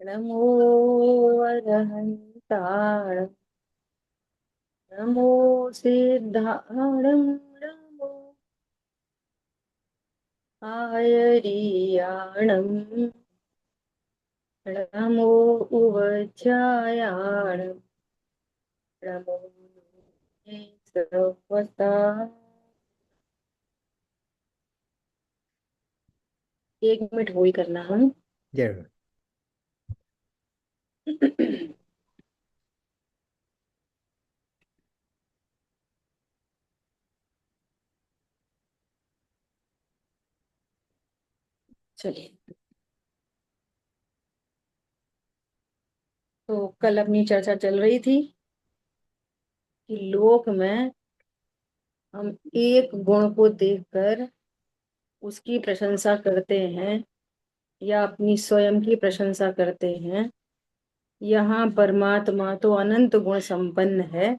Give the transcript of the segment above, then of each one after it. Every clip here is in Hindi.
नमो अरहन्ताणं नमो सिद्धाणं नमो आयर्याणं नमो उवज्रायाणं नमो सर्वता। 1 मिनट होल्ड करना हम। जरूर। चलिए, तो कल अपनी चर्चा चल रही थी कि लोक में हम एक गुण को देखकर उसकी प्रशंसा करते हैं या अपनी स्वयं की प्रशंसा करते हैं। यहाँ परमात्मा तो अनंत गुण संपन्न है।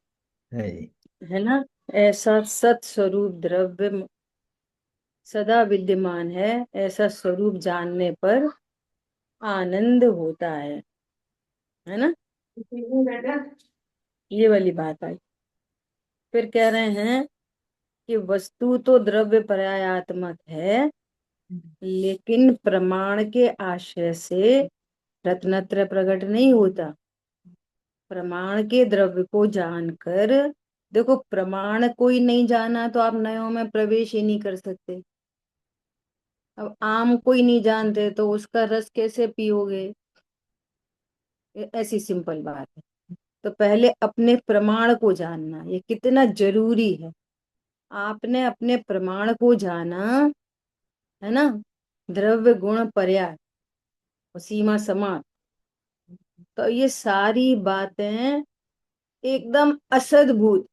है ना। ऐसा सत स्वरूप द्रव्य सदा विद्यमान है। ऐसा स्वरूप जानने पर आनंद होता है ना। ये वाली बात आई। फिर कह रहे हैं कि वस्तु तो द्रव्य पर्यायात्मक है, लेकिन प्रमाण के आश्रय से रत्नत्रय प्रकट नहीं होता। प्रमाण के द्रव्य को जानकर, देखो प्रमाण कोई नहीं जाना तो आप नयों में प्रवेश ही नहीं कर सकते। अब आम कोई नहीं जानते तो उसका रस कैसे पियोगे। ऐसी सिंपल बात है। तो पहले अपने प्रमाण को जानना ये कितना जरूरी है। आपने अपने प्रमाण को जाना, है ना। द्रव्य गुण पर्याय और सीमा समान, तो ये सारी बातें एकदम असद्भुत।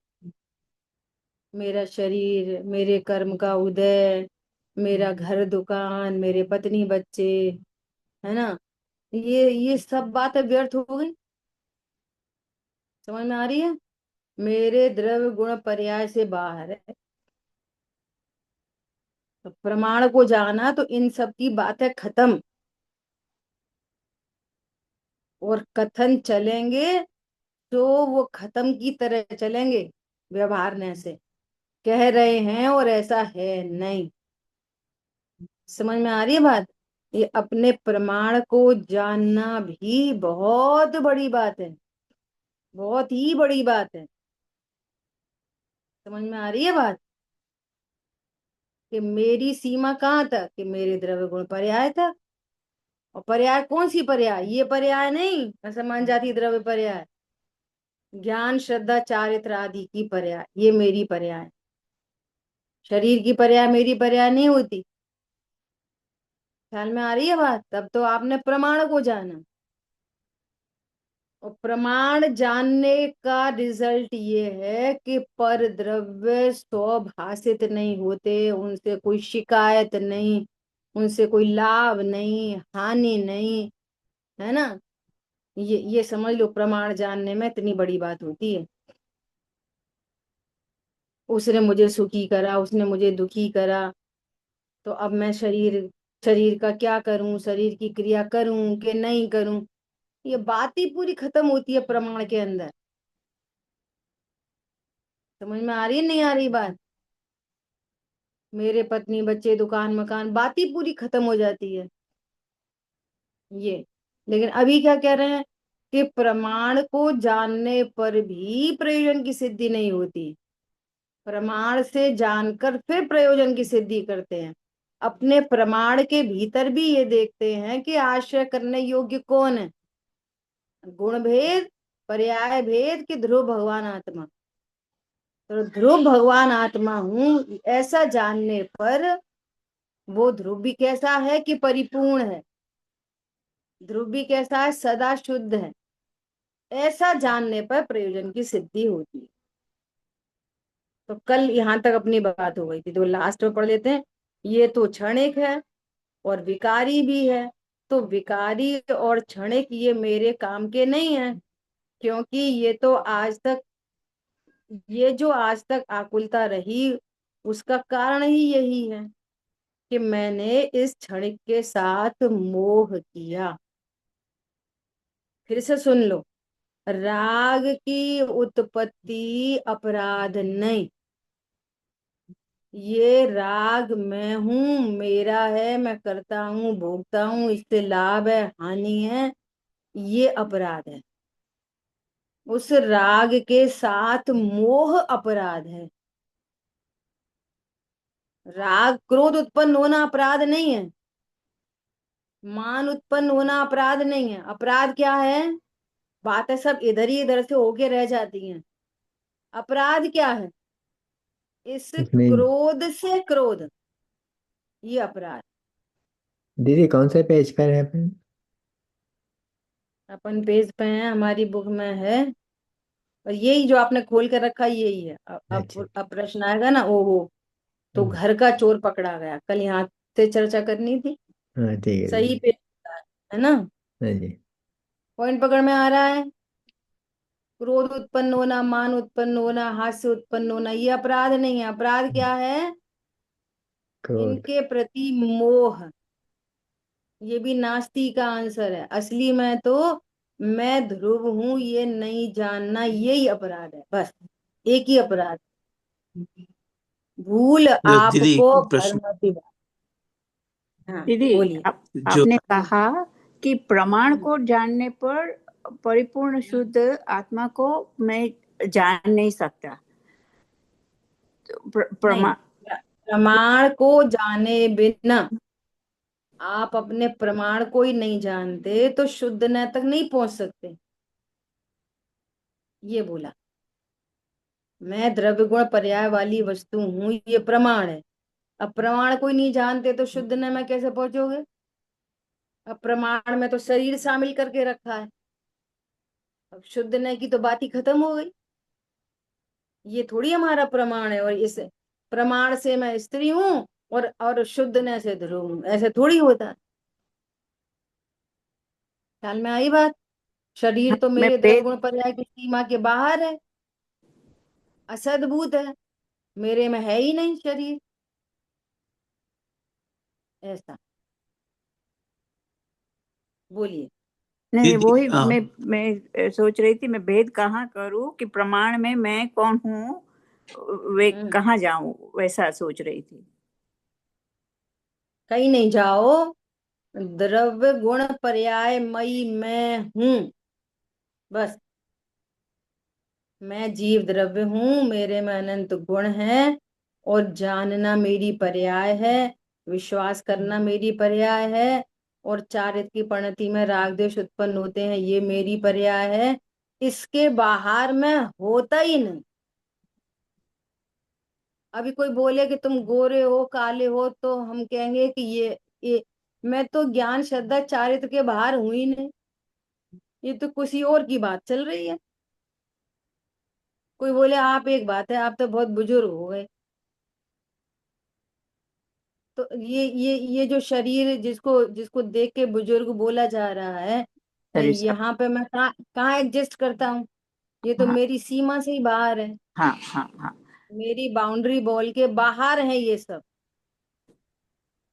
मेरा शरीर, मेरे कर्म का उदय, मेरा घर दुकान, मेरे पत्नी बच्चे, है ना। ये सब बातें व्यर्थ हो गई। समझ में आ रही है। मेरे द्रव्य गुण पर्याय से बाहर है। तो प्रमाण को जाना तो इन सब की बातें खत्म। और कथन चलेंगे तो वो खत्म की तरह चलेंगे। व्यवहार ने से कह रहे हैं और ऐसा है नहीं। समझ में आ रही है बात। ये अपने प्रमाण को जानना भी बहुत बड़ी बात है। बहुत ही बड़ी बात है। समझ में आ रही है बात कि मेरी सीमा कहाँ तक, कि मेरे द्रव्य गुण पर्याय तक। और पर्याय कौन सी पर्याय, ये पर्याय नहीं असमान जाति द्रव्य पर्याय, ज्ञान श्रद्धा चारित्र आदि की पर्याय, ये मेरी पर्याय। शरीर की पर्याय मेरी पर्याय नहीं होती। ख्याल में आ रही है बात। तब तो आपने प्रमाण को जाना। और प्रमाण जानने का रिजल्ट ये है कि पर द्रव्य स्वभाषित नहीं होते, उनसे कोई शिकायत नहीं, उनसे कोई लाभ नहीं, हानि नहीं, है ना। ये समझ लो, प्रमाण जानने में इतनी बड़ी बात होती है। उसने मुझे सुखी करा, उसने मुझे दुखी करा, तो अब मैं शरीर शरीर का क्या करूं, शरीर की क्रिया करूं कि नहीं करूं। ये बात ही पूरी खत्म होती है प्रमाण के अंदर। समझ में आ रही है नहीं आ रही बात। मेरे पत्नी बच्चे दुकान मकान, बात ही पूरी खत्म हो जाती है ये। लेकिन अभी क्या कह रहे हैं कि प्रमाण को जानने पर भी प्रयोजन की सिद्धि नहीं होती। प्रमाण से जानकर फिर प्रयोजन की सिद्धि करते हैं। अपने प्रमाण के भीतर भी ये देखते हैं कि आश्रय करने योग्य कौन है। गुण भेद, पर्याय भेद कि ध्रुव भगवान आत्मा। तो ध्रुव भगवान आत्मा हूं ऐसा जानने पर, वो ध्रुव भी कैसा है कि परिपूर्ण है। ध्रुव भी कैसा है, सदा शुद्ध है। ऐसा जानने पर प्रयोजन की सिद्धि होती है। तो कल यहां तक अपनी बात हो गई थी, तो लास्ट में पढ़ लेते हैं। ये तो क्षणिक है और विकारी भी है। तो विकारी और क्षणिक ये मेरे काम के नहीं है, क्योंकि ये जो आज तक आकुलता रही, उसका कारण ही यही है कि मैंने इस क्षणिक के साथ मोह किया। फिर से सुन लो। राग की उत्पत्ति अपराध नहीं। ये राग मैं हूं, मेरा है, मैं करता हूं, भोगता हूं, इससे लाभ है, हानि है, ये अपराध है। उस राग के साथ मोह अपराध है। राग क्रोध उत्पन्न होना अपराध नहीं है। मान उत्पन्न होना अपराध नहीं है। अपराध क्या है? बातें सब इधर ही इधर से होके रह जाती हैं। अपराध क्या है? इस इसमें क्रोध से क्रोध, ये अपराध। दीदी कौन से पेज पर है अपन? अपन पेज पे हैं, हमारी बुक में है। और यही जो आपने खोल कर रखा यही है। अच्छा। अब प्रश्न आएगा ना, ओहो, तो हम्म, घर का चोर पकड़ा गया, कल यहाँ से चर्चा करनी थी। हाँ ठीक है सही दीदी। पे है ना? हाँ जी। पॉइंट पकड़ में आ रहा है? क्रोध उत्पन्न होना, मान उत्पन्न होना, हास्य उत्पन्न होना, ये अपराध नहीं है। अपराध क्या है? क्रोध। इनके प्रति मोह। ये भी नास्ती का आंसर है। असली में तो मैं ध्रुव हूं ये नहीं जानना, यही अपराध है बस। एक ही अपराध। भूल दीदी आपको प्रश्न भर मत। हाँ, दीदी, बोलिए। जो आपने कहा कि प्रमाण को जानने पर परिपूर्ण शुद्ध आत्मा को मैं जान नहीं सकता। तो नहीं, प्रमाण प्रमाण को जाने बिना आप अपने प्रमाण को ही नहीं जानते तो शुद्ध न तक नहीं पहुंच सकते। ये बोला। मैं द्रव्य गुण पर्याय वाली वस्तु हूं, ये प्रमाण है। अब प्रमाण को ही नहीं जानते तो शुद्ध न में कैसे पहुंचोगे? अब प्रमाण में तो शरीर शामिल करके रखा है। अब शुद्ध न की तो बात ही खत्म हो गई। ये थोड़ी हमारा प्रमाण है, और इस प्रमाण से मैं स्त्री हूं और शुद्ध न से ध्रुव हूं, ऐसे थोड़ी होता है। ख्याल में आई बात? शरीर तो मैं मेरे द्रव्य वेद गुण पर्याय की सीमा के बाहर है, असद्भूत है, मेरे में है ही नहीं शरीर। ऐसा। बोलिए। नहीं, दीदी वही मैं सोच रही थी, मैं भेद कहाँ करूं कि प्रमाण में मैं कौन हूँ, वे हम्म कहाँ जाऊं, वैसा सोच रही थी। कहीं नहीं जाओ। द्रव्य गुण पर्याय मई मैं हूं, बस। मैं जीव द्रव्य हूं, मेरे में अनंत गुण हैं, और जानना मेरी पर्याय है, विश्वास करना मेरी पर्याय है, और चारित्र की परिणति में राग द्वेष उत्पन्न होते हैं, ये मेरी पर्याय है। इसके बाहर में होता ही नहीं। अभी कोई बोले कि तुम गोरे हो, काले हो, तो हम कहेंगे कि ये मैं तो ज्ञान श्रद्धा चारित्र के बाहर हूं ही नहीं। ये तो किसी और की बात चल रही है। कोई बोले आप, एक बात है, आप तो बहुत बुजुर्ग हो गए। तो ये जो शरीर जिसको जिसको देख के बुजुर्ग बोला जा रहा है, सॉरी सब। यहाँ पे मैं कहाँ कहाँ एडजस्ट करता हूँ? ये तो हाँ, मेरी सीमा से ही बाहर है। हाँ, हाँ, हाँ, मेरी बाउंड्री बॉल के बाहर है ये सब।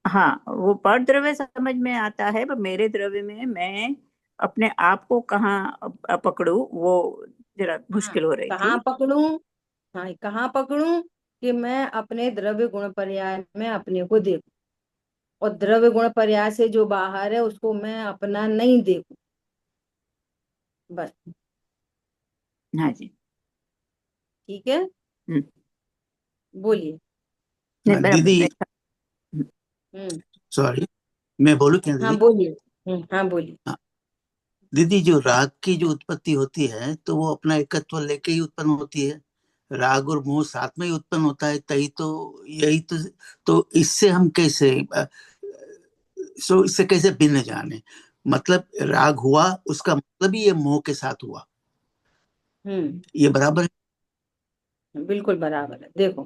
हाँ, वो पर द्रव्य समझ में आता है, पर मेरे द्रव्य में मैं अपने आप को कहाँ पकड़ू, वो जरा हाँ, मुश्किल हो रही कहाँ थी। पकड़ूं? हाँ, कहाँ पकड़ूं कि मैं अपने द्रव्य गुण पर्याय में अपने को देखूं, और द्रव्य गुण पर्याय से जो बाहर है उसको मैं अपना नहीं देखूं, बस। हाँ जी। ठीक है। हम्म। बोलिए। नहीं, बराबर दीदी हम्म सॉरी, मैं बोलूं क्या हाँ दीदी? बोलिए। हाँ बोलिए। हाँ, दीदी जो राग की जो उत्पत्ति होती है तो वो अपना एकत्व लेके ही उत्पन्न होती है। राग और मोह साथ में ही उत्पन्न होता है, तही तो यही तो इससे हम कैसे इससे कैसे भिन्न जाने? मतलब राग हुआ, उसका मतलब ही ये मोह के साथ हुआ, हम्म ये बराबर है? बिल्कुल बराबर है। देखो,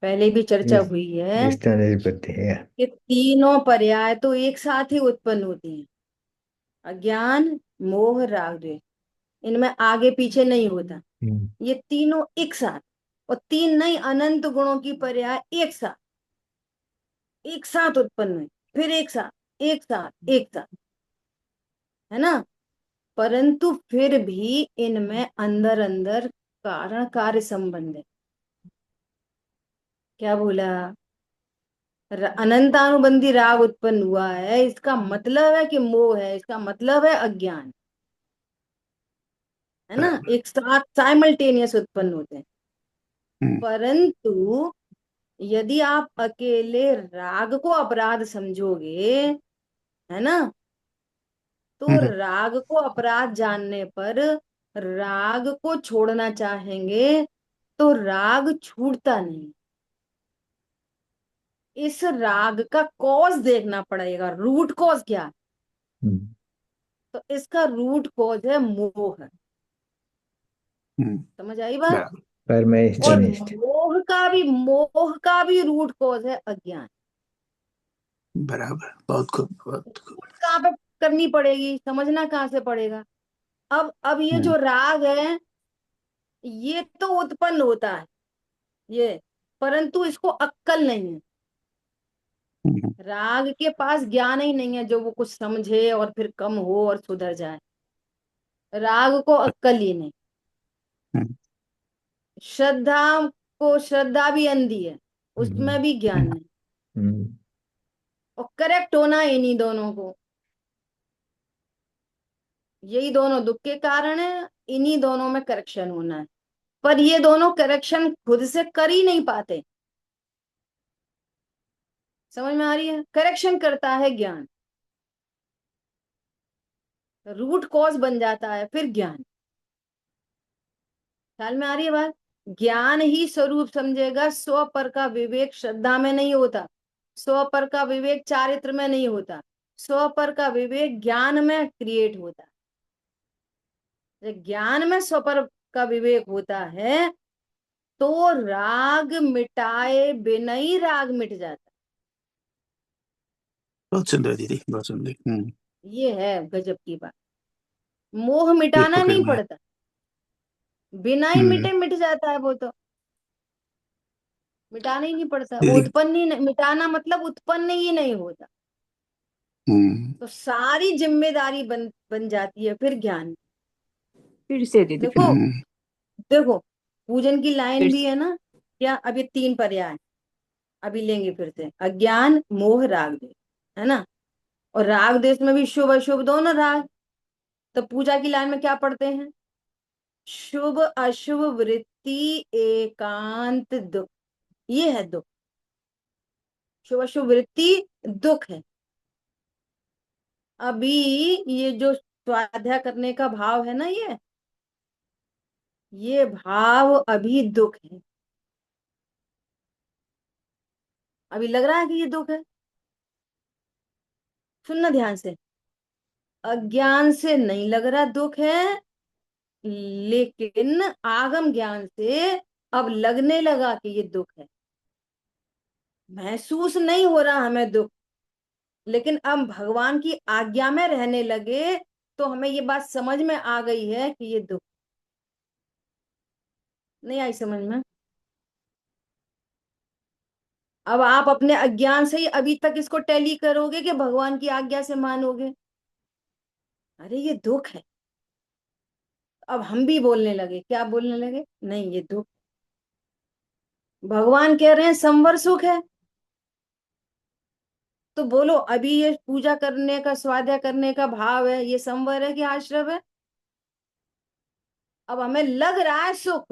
पहले भी चर्चा रिस, हुई है रिश्ता नहीं बनते हैं। कि तीनों पर्याय तो एक साथ ही उत्पन्न होती हैं। अज्ञान, मोह, राग, द्वेष, इनमें आगे पीछे नहीं होता। हम्म, ये तीनों एक साथ, और तीन नहीं, अनंत गुणों की पर्याय एक साथ, एक साथ उत्पन्न हुई, फिर एक साथ, एक साथ, एक साथ, है ना? परंतु फिर भी इनमें अंदर अंदर कारण कार्य संबंध है। क्या बोला? अनंतानुबंधी राग उत्पन्न हुआ है, इसका मतलब है कि मोह है, इसका मतलब है अज्ञान, है ना। बराबर। एक साथ साइमल्टेनियस उत्पन्न होते हैं। हम्म, परंतु यदि आप अकेले राग को अपराध समझोगे, है ना, तो हम्म, राग को अपराध जानने पर राग को छोड़ना चाहेंगे तो राग छूटता नहीं। इस राग का कॉज देखना पड़ेगा, रूट कॉज क्या है? हम्म, तो इसका रूट कॉज है मोह। हम्म, समझ आई बात? बराबर। परमेश और जी, तनिष्ठ। मोह का भी रूट कॉज है अज्ञान। बराबर, बहुत खूब, बहुत खूब। रूट कहाँ पे करनी पड़ेगी, समझना कहाँ से पड़ेगा? अब ये हम्म, जो राग है, ये तो उत्पन्न होता है ये, परंतु इसको अक्कल नहीं है। हम्म, राग के पास ज्ञान ही नहीं है जो वो कुछ समझे और फिर कम हो और सुधर जाए। राग को अक्कल ही नहीं। हम्म, श्रद्धा को, श्रद्धा भी अंधी है, हम्म, उसमें भी ज्ञान हम्म, नहीं। हम्म, और करेक्ट होना है इन्हीं दोनों को। यही दोनों दुख के कारण है, इन्हीं दोनों में करेक्शन होना है। पर ये दोनों करेक्शन खुद से कर ही नहीं पाते। समझ में आ रही है? करेक्शन करता है ज्ञान, रूट कॉज बन जाता है फिर ज्ञान। ख्याल में आ रही है बात? ज्ञान ही स्वरूप समझेगा, स्व पर का विवेक श्रद्धा में नहीं होता, स्व पर का विवेक चारित्र में नहीं होता, स्व पर का विवेक ज्ञान में क्रिएट होता है। जब ज्ञान में स्व पर का विवेक होता है तो राग मिटाए बिना ही राग मिट जाता बहुत सुंदर दीदी, बहुत सुंदर। है। ये है गजब की बात। मोह ये मिटाना पकड़ नहीं में। पड़ता, बिना ही हम्म, मिटे मिट जाता है वो तो। मिटाना ही नहीं पड़ता, वो दीदी। उत्पन्न ही नहीं, मिटाना मतलब उत्पन्न ही नहीं होता। हम्म, तो सारी जिम्मेदारी बन बन जाती है फिर ज्ञान। फिर से दीदी, फिर देखो, हम्म, देखो, पूजन की लाइन फिर भी से। है ना। क्या? अब ये तीन पर्याय अभी लेंगे फिर से, अज्ञान मोह राग देश, है ना। और राग देश में भी शुभ अशुभ दोनों राग। तो पूजा की लाइन में क्या पढ़ते हैं? शुभ अशुभ वृत्ति एकांत दुख, ये है दुख। शुभ अशुभ वृत्ति दुख है। अभी ये जो स्वाध्याय करने का भाव है ना, ये भाव अभी दुख है। अभी लग रहा है कि ये दुख है। सुनना ध्यान से, अज्ञान से नहीं लग रहा दुख है, लेकिन आगम ज्ञान से अब लगने लगा कि ये दुख है। महसूस नहीं हो रहा हमें दुख, लेकिन अब भगवान की आज्ञा में रहने लगे तो हमें ये बात समझ में आ गई है कि ये दुख। नहीं आई समझ में? अब आप अपने अज्ञान से ही अभी तक इसको टैली करोगे कि भगवान की आज्ञा से मानोगे, अरे ये दुख है। अब हम भी बोलने लगे, क्या बोलने लगे? नहीं ये दुख। भगवान कह रहे हैं संवर सुख है। तो बोलो, अभी ये पूजा करने का, स्वाध्याय करने का भाव है, ये संवर है कि आश्रव है? अब हमें लग रहा है सुख,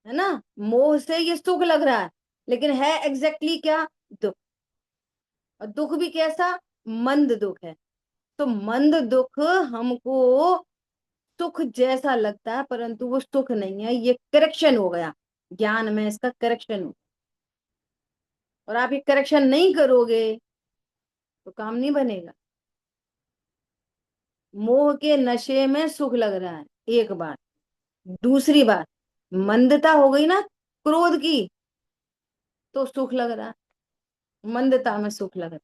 है ना, मोह से ये सुख लग रहा है, लेकिन है एग्जैक्टली क्या? दुख। और दुख भी कैसा? मंद दुख है। तो मंद दुख हमको सुख जैसा लगता है, परंतु वो सुख नहीं है, ये करेक्शन हो गया। ज्ञान में इसका करेक्शन हो। और आप ये करेक्शन नहीं करोगे तो काम नहीं बनेगा। मोह के नशे में सुख लग रहा है, एक बात। दूसरी बात, मंदता हो गई ना क्रोध की, तो सुख लग रहा है, मंदता में सुख लग रहा है।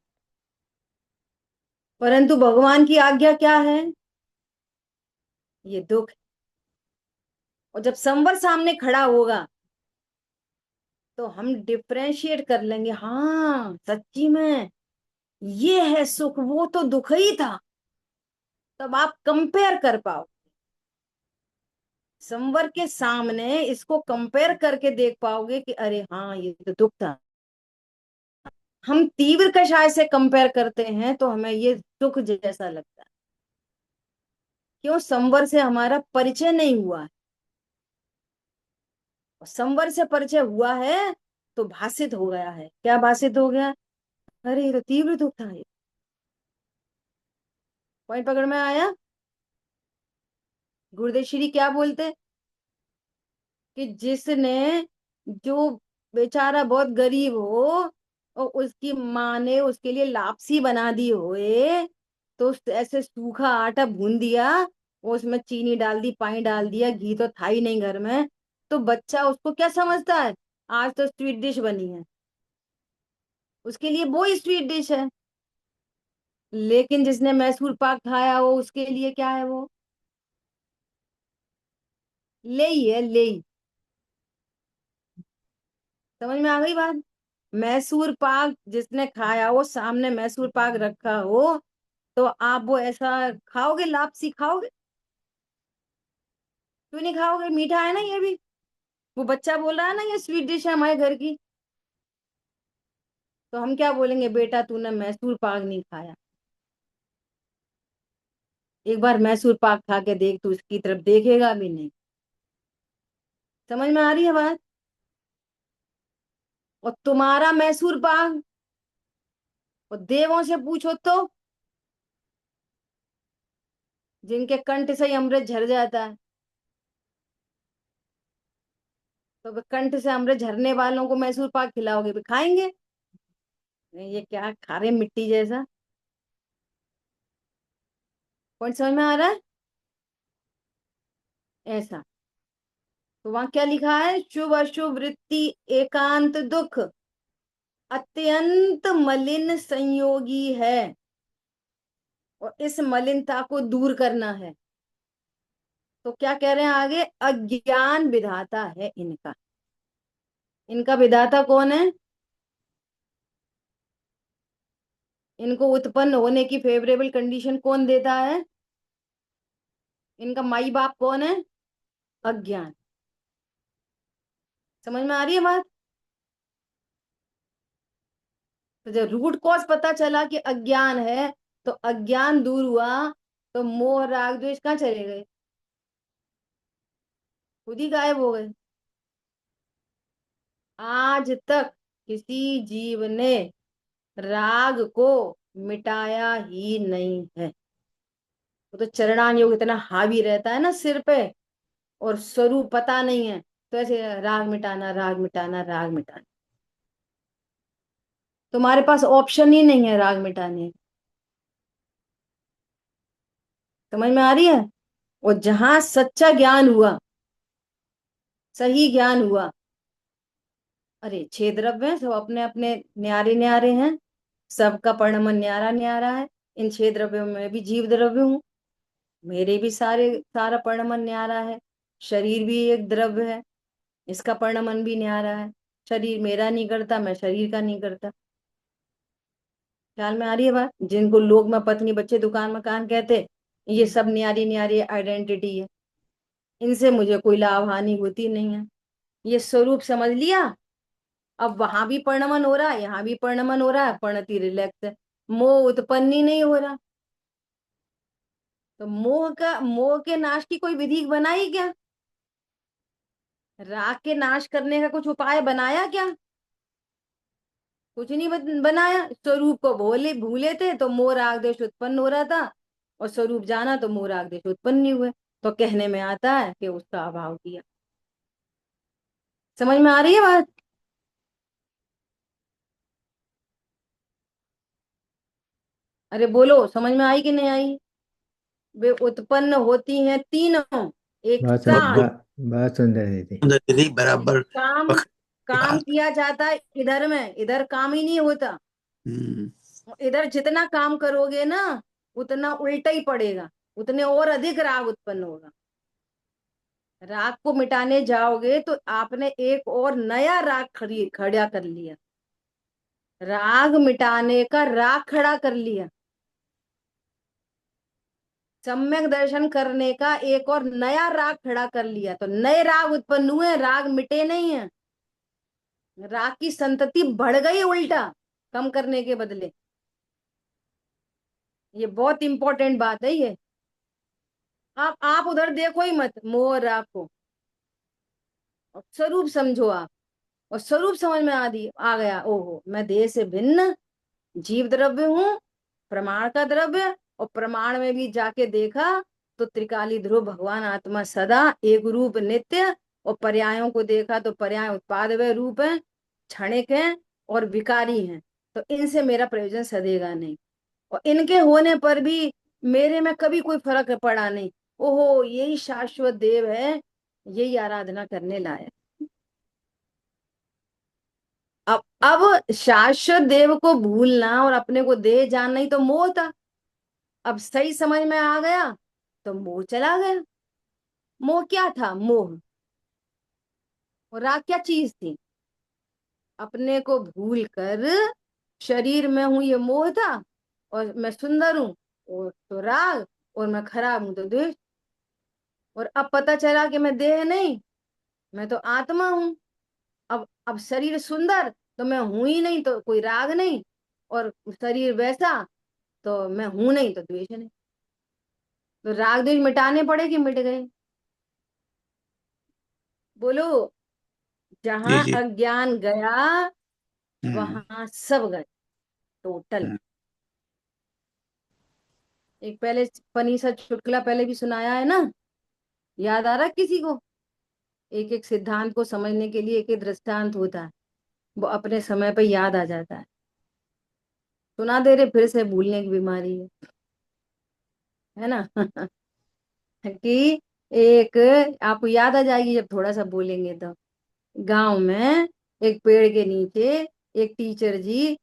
परंतु भगवान की आज्ञा क्या है? ये दुख है। और जब संवर सामने खड़ा होगा तो हम डिफ्रेंशिएट कर लेंगे, हाँ सच्ची में ये है सुख, वो तो दुख ही था। तब आप कंपेयर कर पाओ, संवर के सामने इसको कंपेयर करके देख पाओगे कि अरे हाँ ये तो दुख था। हम तीव्र कषाय से कंपेयर करते हैं तो हमें ये दुख जैसा लगता है। क्यों? संवर से हमारा परिचय नहीं हुआ है। संवर से परिचय हुआ है तो भाषित हो गया है। क्या भाषित हो गया? अरे ये तो तीव्र दुख था। ये पॉइंट पकड़ में आया? गुरुदेव श्री क्या बोलते कि जिसने, जो बेचारा बहुत गरीब हो और उसकी माँ ने उसके लिए लापसी बना दी होए, तो ऐसे सूखा आटा भून दिया, उसमें चीनी डाल दी, पानी डाल दिया, घी तो था ही नहीं घर में, तो बच्चा उसको क्या समझता है? आज तो स्वीट डिश बनी है, उसके लिए वो ही स्वीट डिश है। लेकिन जिसने मैसूर पाक खाया हो उसके लिए क्या है? वो ले ही है, ले ही। समझ में आ गई बात? मैसूर पाक जिसने खाया हो, सामने मैसूर पाक रखा हो, तो आप वो ऐसा खाओगे? लापसी खाओगे? क्यों नहीं खाओगे? मीठा है ना ये भी। वो बच्चा बोल रहा है ना ये स्वीट डिश है हमारे घर की, तो हम क्या बोलेंगे? बेटा तूने मैसूर पाक नहीं खाया, एक बार मैसूर पाक खा के देख, तू उसकी तरफ देखेगा भी नहीं। समझ में आ रही है बात? और तुम्हारा मैसूर पाक, और देवों से पूछो तो, जिनके कंठ से ही अमृत झर जाता है, तो वे कंठ से अमृत झरने वालों को मैसूर पाक खिलाओगे? भी खाएंगे? नहीं, ये क्या खा रहे हैं मिट्टी जैसा। पॉइंट समझ में आ रहा है? ऐसा। तो वहां क्या लिखा है? शुभ अशुभ वृत्ति एकांत दुख अत्यंत मलिन संयोगी है, और इस मलिनता को दूर करना है। तो क्या कह रहे हैं आगे? अज्ञान विधाता है इनका। इनका विधाता कौन है? इनको उत्पन्न होने की फेवरेबल कंडीशन कौन देता है? इनका माई बाप कौन है? अज्ञान। समझ में आ रही है बात? तो जब रूट कॉज पता चला कि अज्ञान है, तो अज्ञान दूर हुआ, तो मोह राग द्वेष कहाँ चले गए? खुद ही गायब हो गए। आज तक किसी जीव ने राग को मिटाया ही नहीं है। वो तो चरणान योग इतना हावी रहता है ना सिर पे, और स्वरूप पता नहीं है, तो ऐसे राग मिटाना, राग मिटाना, राग मिटाना। तुम्हारे पास ऑप्शन ही नहीं है राग मिटाने। समझ में आ रही है? और जहां सच्चा ज्ञान हुआ, सही ज्ञान हुआ, अरे छह द्रव्य हैं, सब अपने अपने न्यारे न्यारे हैं, सबका परिणमन न्यारा न्यारा है। इन छह द्रव्यों में भी जीव द्रव्य हूँ, मेरे भी सारा परिणमन न्यारा है। शरीर भी एक द्रव्य है, इसका परिणमन भी न्यारा है। शरीर मेरा नहीं करता, मैं शरीर का नहीं करता। ख्याल में आ रही है बात? जिनको लोग में पत्नी बच्चे दुकान मकान कहते, ये सब न्यारी न्यारी आइडेंटिटी है, इनसे मुझे कोई लाभ हानि होती नहीं है। ये स्वरूप समझ लिया, अब वहां भी परिणमन हो रहा है, यहाँ भी परिणमन हो रहा है, परिणति रिलैक्स है, मोह उत्पन्न ही नहीं हो रहा। तो मोह के नाश की कोई विधि बनाई क्या? राग के नाश करने का कुछ उपाय बनाया क्या? कुछ नहीं बनाया। स्वरूप को भूले भूले थे तो मोह राग देश उत्पन्न हो रहा था, और स्वरूप जाना तो मोह राग देश उत्पन्न नहीं हुए। तो कहने में आता है कि उसका अभाव किया। समझ में आ रही है बात? अरे बोलो, समझ में आई कि नहीं आई? वे उत्पन्न होती हैं तीनों एक बहुत सुंदर, साथ। बहुत सुंदर दीदी। दीदी बराबर काम पकड़ की काम बात। किया जाता है इधर में, इधर काम ही नहीं होता। हम्म, इधर जितना काम करोगे ना, उतना उल्टा ही पड़ेगा, उतने और अधिक राग उत्पन्न होगा। राग को मिटाने जाओगे तो आपने एक और नया राग खड़ा कर लिया, राग मिटाने का राग खड़ा कर लिया। सम्यक दर्शन करने का एक और नया राग खड़ा कर लिया, तो नए राग उत्पन्न हुए, राग मिटे नहीं है, राग की संतति बढ़ गई उल्टा, कम करने के बदले। ये बहुत इंपॉर्टेंट बात है ये। आप उधर देखो ही मत मोह राग को, और स्वरूप समझो आप, और स्वरूप समझ में आ गया, ओहो मैं देह से भिन्न जीव द्रव्य हूँ, प्रमाण का द्रव्य, और प्रमाण में भी जाके देखा तो त्रिकाली ध्रुव भगवान आत्मा सदा एक रूप नित्य, और पर्यायों को देखा तो पर्याय उत्पाद व रूप है, क्षणिक है और विकारी हैं, तो इनसे मेरा प्रयोजन सदेगा नहीं, और इनके होने पर भी मेरे में कभी कोई फर्क पड़ा नहीं। ओहो यही शाश्वत देव है, यही आराधना करने लायक। अब शाश्वत देव को भूलना और अपने को देह जानना ही तो मोह था। अब सही समझ में आ गया तो मोह चला गया। मोह क्या था? मोह और राग क्या चीज थी? अपने को भूल कर शरीर में हूं ये मोह था, और मैं सुंदर हूं और तो राग, और मैं खराब हूं तो द्वेष। और अब पता चला कि मैं देह नहीं, मैं तो आत्मा हूं। अब शरीर सुंदर तो मैं हूं ही नहीं, तो कोई राग नहीं, और शरीर वैसा तो मैं हूं नहीं तो द्वेष नहीं। तो राग द्वेष मिटाने पड़े कि मिट गए? बोलो। जी जहां जी। अज्ञान गया हम्म। वहां सब गए टोटल। हम्म। एक पहले पनीसा चुटकुला पहले भी सुनाया है ना, याद आ रहा है किसी को? एक एक सिद्धांत को समझने के लिए एक एक दृष्टांत होता है, वो अपने समय पर याद आ जाता है। सुना दे रहे, फिर से भूलने की बीमारी है ना। कि एक, आपको याद आ जाएगी जब थोड़ा सा बोलेंगे तो। गांव में एक पेड़ के नीचे एक टीचर जी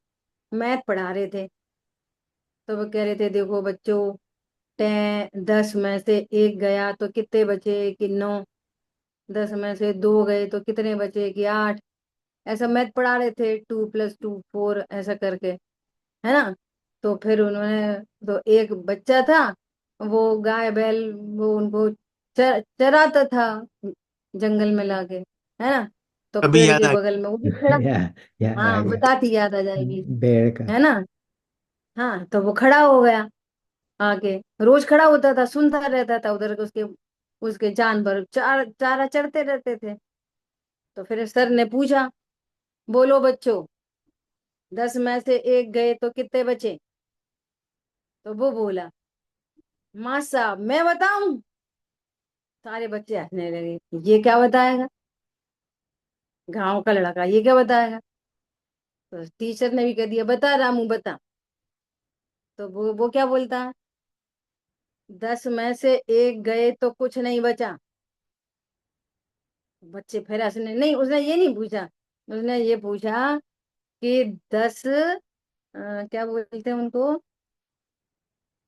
मैथ पढ़ा रहे थे। तो वो कह रहे थे, देखो बच्चों, 10 में से 1 गया तो कितने बचे कि 9, 10 में से 2 गए तो कितने बचे कि 8। ऐसा मैथ पढ़ा रहे थे, 2 + 2 4 ऐसा करके, है ना। तो फिर उन्होंने, तो एक बच्चा था, वो गाय बैल वो उनको चराता था जंगल में लाके, है ना। तो अभी पेड़ याद के आ बगल में वो भी खड़ा, या, याद आ हाँ गया। बताती याद आ जाएगी, बेड़ का। है ना। हाँ तो वो खड़ा हो गया आके, रोज खड़ा होता था, सुनता रहता था उधर के उसके उसके जानवर चारा चढ़ते रहते थे। तो फिर सर ने पूछा, बोलो बच्चों, 10 में से 1 गए तो कितने बचे? तो वो बोला, माँ साहब मैं बताऊं? सारे बच्चे हंसने लगे, ये क्या बताएगा, गांव का लड़का ये क्या बताएगा। तो टीचर ने भी कह दिया, बता रामू बता। तो वो क्या बोलता है, 10 में से 1 गए तो कुछ नहीं बचा। बच्चे फिर हंसने, नहीं उसने ये नहीं पूछा, उसने ये पूछा कि 10 क्या बोलते हैं उनको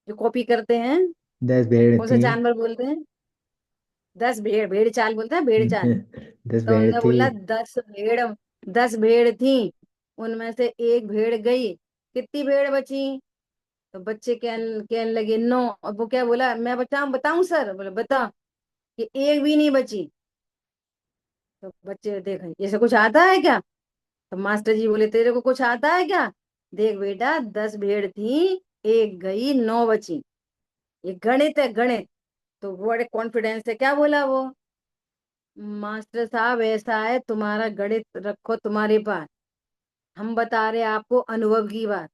जो कॉपी करते हैं, 10 भेड़ कौन सा थी। जानवर बोलते हैं? 10 भेड़, भेड़ चाल बोलते हैं, भेड़ चाल। 10 भेड़ तो उनने थी। बोला 10 भेड़, 10 भेड़ थी, उनमें से 1 भेड़ गई, कितनी भेड़ बची? तो बच्चे कहने लगे 9। और वो क्या बोला, मैं बताऊं सर? बोले बता, कि एक भी नहीं बची। तो बच्चे देखें, जैसे कुछ आता है क्या? तो मास्टर जी बोले, तेरे को कुछ आता है क्या? देख बेटा, 10 भेड़ थी, 1 गई, 9 बची, ये गणित है गणित। तो वो बड़े कॉन्फिडेंस से क्या बोला वो, मास्टर साहब ऐसा है, तुम्हारा गणित रखो तुम्हारे पास, हम बता रहे आपको अनुभव की बात।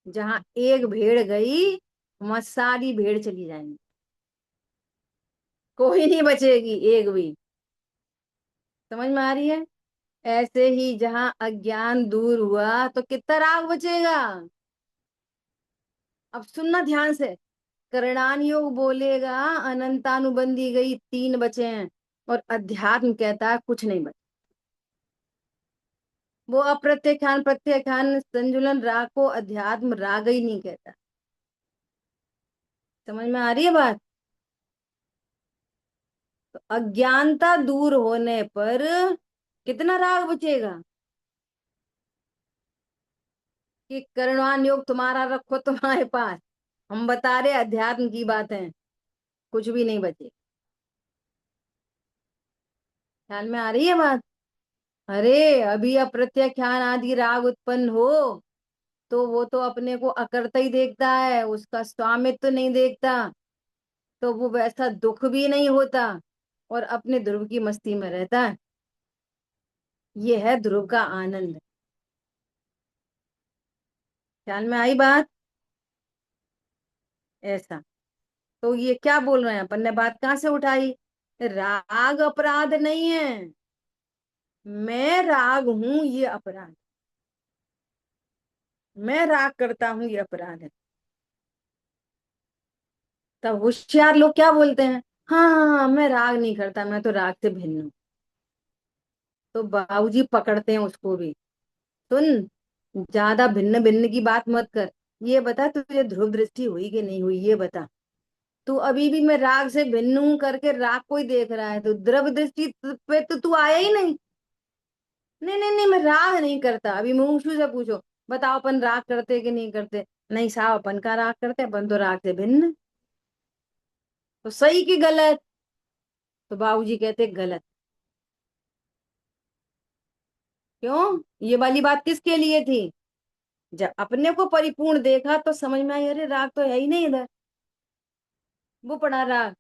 जहां 1 भेड़ गई वहां सारी भेड़ चली जाएंगी, कोई नहीं बचेगी एक भी। समझ में आ रही है? ऐसे ही जहां अज्ञान दूर हुआ तो कितना राग बचेगा? अब सुनना ध्यान से, करणान योग बोलेगा अनंतानुबंधी गई 3 बचे हैं, और अध्यात्म कहता है कुछ नहीं बचा। वो अप्रत्याख्यान प्रत्याख्यान संजुलन राग को अध्यात्म राग ही नहीं कहता। समझ में आ रही है बात? तो अज्ञानता दूर होने पर कितना राग बचेगा? कि कर्णवान योग तुम्हारा रखो तुम्हारे पास, हम बता रहे अध्यात्म की बातें, कुछ भी नहीं बचे। ख्याल में आ रही है बात? अरे अभी अप्रत्याख्यान आदि राग उत्पन्न हो तो वो तो अपने को अकर्ता ही देखता है, उसका स्वामित्व तो नहीं देखता, तो वो वैसा दुख भी नहीं होता और अपने ध्रुव की मस्ती में रहता है। ये है ध्रुव का आनंद। ख्याल में आई बात? ऐसा। तो ये क्या बोल रहे हैं अपन ने, बात कहाँ से उठाई? राग अपराध नहीं है, मैं राग हूं ये अपराध, मैं राग करता हूं ये अपराध है। तब होशियार लोग क्या बोलते हैं, हाँ हाँ हाँ मैं राग नहीं करता, मैं तो राग से भिन्न हूं। तो बाबूजी पकड़ते हैं उसको भी। सुन, ज्यादा भिन्न भिन्न की बात मत कर। ये बता तुझे ध्रुव दृष्टि हुई कि नहीं हुई, ये बता। तू अभी भी मैं राग से भिन्न हूं करके राग को ही देख रहा है, तो ध्रुव दृष्टि पे तो तू आया ही नहीं। नहीं नहीं नहीं, मैं राग नहीं करता। अभी मुंशु से पूछो, बताओ अपन राग करते कि नहीं करते? नहीं साहब, अपन का राग करते, अपन तो राग से भिन्न हैं। तो सही कि गलत? तो बाबूजी कहते गलत। क्यों? ये वाली बात किसके लिए थी? जब अपने को परिपूर्ण देखा तो समझ में आई, अरे राग तो है ही नहीं इधर। वो पढ़ा राग।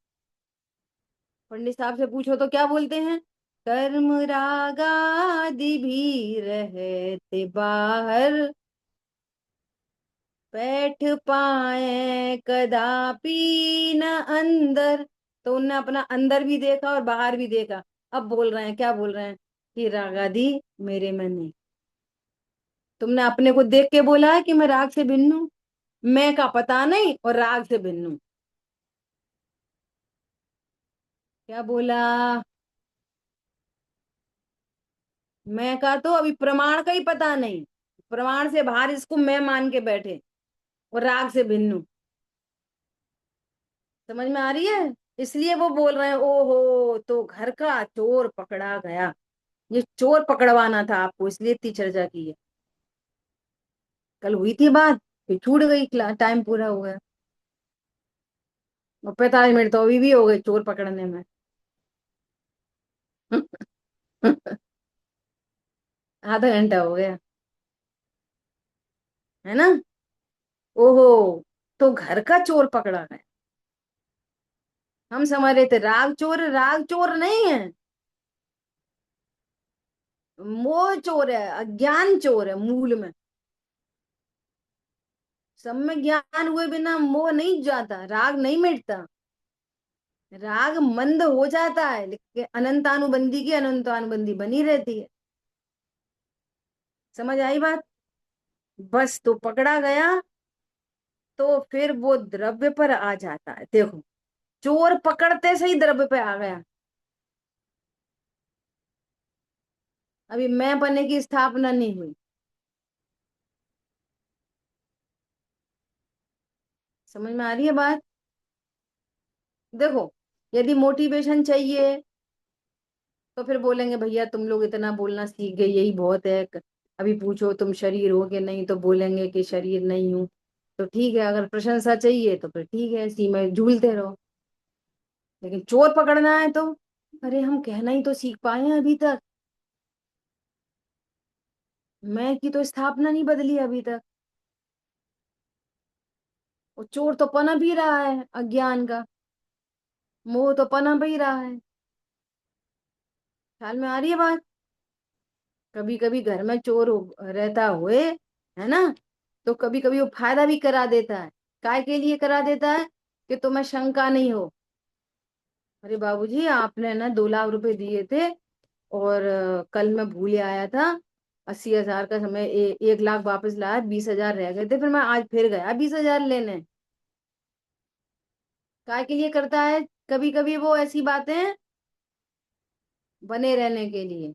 पंडित साहब से पूछो तो क्या बोलते हैं, कर्म रागादि भी रहते बाहर, बैठ पाए कदापि न अंदर। तो उनने अपना अंदर भी देखा और बाहर भी देखा। अब बोल रहे हैं, क्या बोल रहे हैं, कि रागादि मेरे में नहीं। तुमने अपने को देख के बोला है कि मैं राग से भिन्न हूं, मैं का पता नहीं और राग से भिन्न हूं। क्या बोला? मैं का तो अभी प्रमाण का ही पता नहीं, प्रमाण से बाहर इसको मैं मान के बैठे और राग से भिन्न हूं। समझ में आ रही है? इसलिए वो बोल रहे हैं, ओहो तो घर का चोर पकड़ा गया। ये चोर पकड़वाना था आपको, इसलिए इतनी चर्चा की है। कल हुई थी बात, फिर छूट गई, टाइम पूरा हो गया। और 45 मिनट तो अभी भी हो गए चोर पकड़ने में। आधा घंटा हो गया, है ना? ओहो, तो घर का चोर पकड़ा गया। हम समझ रहे थे राग चोर, राग चोर नहीं है, मोह चोर है, अज्ञान चोर है मूल में। सब में ज्ञान हुए बिना मोह नहीं जाता, राग नहीं मिटता। राग मंद हो जाता है लेकिन अनंतानुबंधी की अनंतानुबंधी बनी रहती है। समझ आई बात? बस तो पकड़ा गया, तो फिर वो द्रव्य पर आ जाता है। देखो, चोर पकड़ते से ही द्रव्य पे आ गया। अभी मैं बने की स्थापना नहीं हुई। समझ में आ रही है बात? देखो, यदि मोटिवेशन चाहिए तो फिर बोलेंगे भैया तुम लोग इतना बोलना सीख गए, यही बहुत है। अभी पूछो तुम शरीर हो कि नहीं, तो बोलेंगे कि शरीर नहीं हूं। तो ठीक है, अगर प्रशंसा चाहिए तो फिर ठीक है, इसी में झूलते रहो। लेकिन चोर पकड़ना है तो, अरे हम कहना ही तो सीख पाए हैं अभी तक। मैं की तो स्थापना नहीं बदली अभी तक। और चोर तो पनप ही रहा है अज्ञान का, मोह तो पनप ही रहा है। ख्याल में आ रही है बात? कभी कभी घर में चोर रहता हुए, है ना, तो कभी कभी वो फायदा भी करा देता है। काय के लिए करा देता है? कि तुम्हें शंका नहीं हो। अरे बाबूजी आपने ना 2 लाख रुपए दिए थे और कल मैं भूल आया था, 80,000 का समय 1 लाख वापस लाया, 20,000 रह गए थे, फिर मैं आज फिर गया 20,000 लेने। काय के लिए करता है? कभी कभी वो ऐसी बातें बने रहने के लिए।